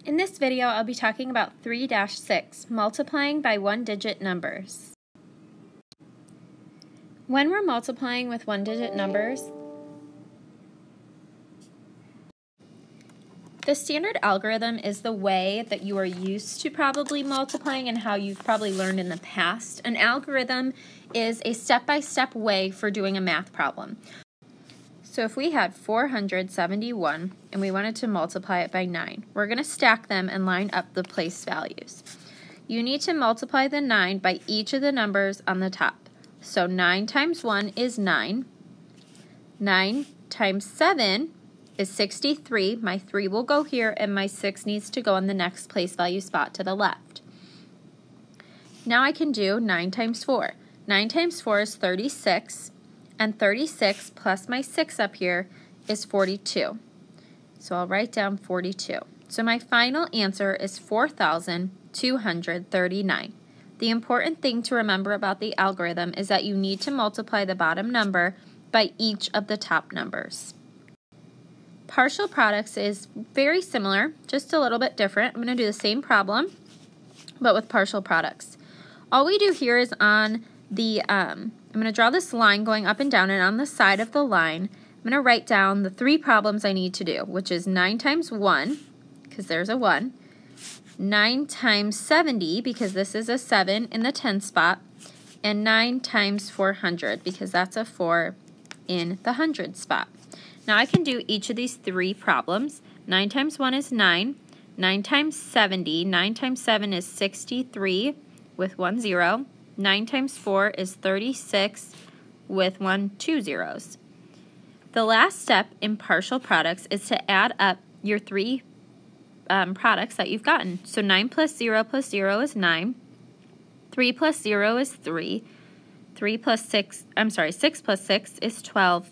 In this video, I'll be talking about 3-6, multiplying by one-digit numbers. When we're multiplying with one-digit numbers, the standard algorithm is the way that you are used to probably multiplying and how you've probably learned in the past. An algorithm is a step-by-step way for doing a math problem. So if we had 471 and we wanted to multiply it by 9, we're going to stack them and line up the place values. You need to multiply the 9 by each of the numbers on the top. So 9 times 1 is 9. 9 times 7 is 63. My 3 will go here and my 6 needs to go in the next place value spot to the left. Now I can do 9 times 4. 9 times 4 is 36. And 36 plus my 6 up here is 42. So I'll write down 42. So my final answer is 4,239. The important thing to remember about the algorithm is that you need to multiply the bottom number by each of the top numbers. Partial products is very similar, just a little bit different. I'm going to do the same problem, but with partial products. All we do here is on the I'm going to draw this line going up and down, and on the side of the line, I'm going to write down the 3 problems I need to do, which is 9 times 1, because there's a 1, 9 times 70, because this is a 7 in the 10 spot, and 9 times 400, because that's a 4 in the 100 spot. Now I can do each of these 3 problems. 9 times 1 is 9, 9 times 70, 9 times 7 is 63 with 1 0. 9 times 4 is 36 with 2 zeros. The last step in partial products is to add up your 3 products that you've gotten. So 9 plus 0 is 9. 3 plus 0 is 3. 6 plus 6 is 12.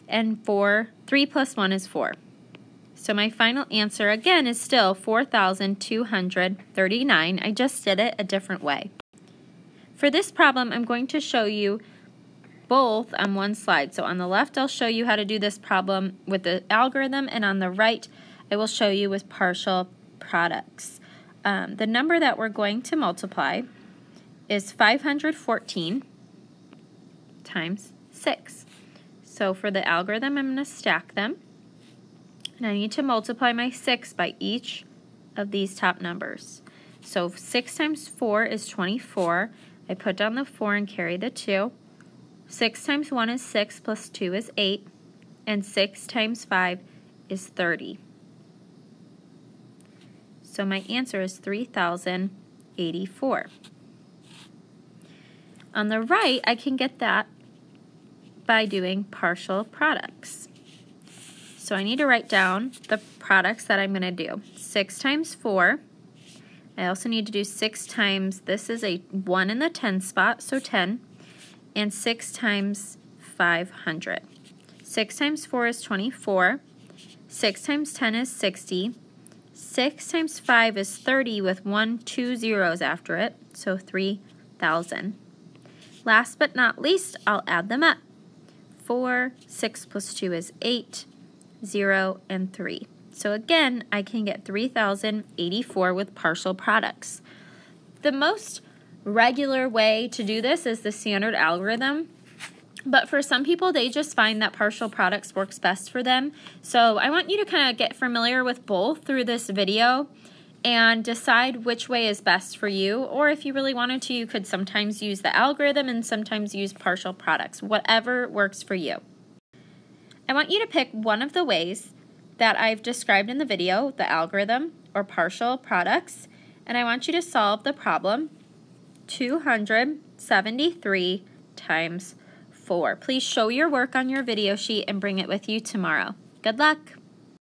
And 3 plus 1 is 4. So my final answer again is still 4,239. I just did it a different way. For this problem, I'm going to show you both on one slide. So on the left, I'll show you how to do this problem with the algorithm, and on the right, I will show you with partial products. The number that we're going to multiply is 514 times 6. So for the algorithm, I'm going to stack them, and I need to multiply my 6 by each of these top numbers. So 6 times 4 is 24. I put down the 4 and carry the 2. 6 times 1 is 6 plus 2 is 8. And 6 times 5 is 30. So my answer is 3,084. On the right, I can get that by doing partial products. So I need to write down the products that I'm going to do. 6 times 4. I also need to do 6 times, this is a 1 in the 10 spot, so 10, and 6 times 500. 6 times 4 is 24. 6 times 10 is 60. 6 times 5 is 30 with 2 zeros after it, so 3,000. Last but not least, I'll add them up. 4, 6 plus 2 is 8, 0, and 3. So again, I can get 3,084 with partial products. The most regular way to do this is the standard algorithm, but for some people, they just find that partial products works best for them. So I want you to kind of get familiar with both through this video and decide which way is best for you, or if you really wanted to, you could sometimes use the algorithm and sometimes use partial products, whatever works for you. I want you to pick one of the ways that I've described in the video, the algorithm or partial products, and I want you to solve the problem 273 times 4. Please show your work on your video sheet and bring it with you tomorrow. Good luck!